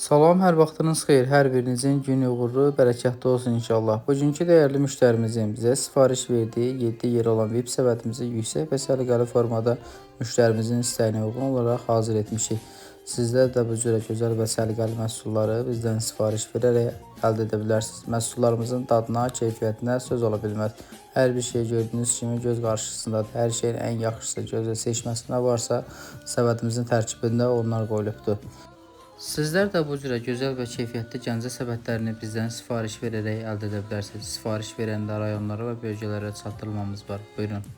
Salam, hər vaxtınız xeyir. Hər birinizin günü uğurlu, bərəkətli olsun inşallah. Bugünkü dəyərli müştərimizin bizə sifariş verdiyi 7 yer olan veb səbətimizi yüksək və səliqəli formada müştərimizin istəyinə uyğun olaraq hazır etmişik. Sizlər də bu cürə gözəl və səliqəli məhsulları bizdən sifariş verərək əldə edə bilərsiniz. Məhsullarımızın dadına, keyfiyyətinə söz ola bilməz. Hər bir şey gördüyünüz kimi göz qarşısındadır. Hər şeyin ən yaxşısı, gözəl seçməsinə varsa, səbətimizin tərkibində onlar qoyulubdur. Sizlər də bu cürə gözəl və keyfiyyətli Gəncə səbətlərini bizdən sifariş verərək əldə edə bilərsiniz. Sifariş verəndə rayonlara və bölgələrə çatdırılmamız var. Buyurun.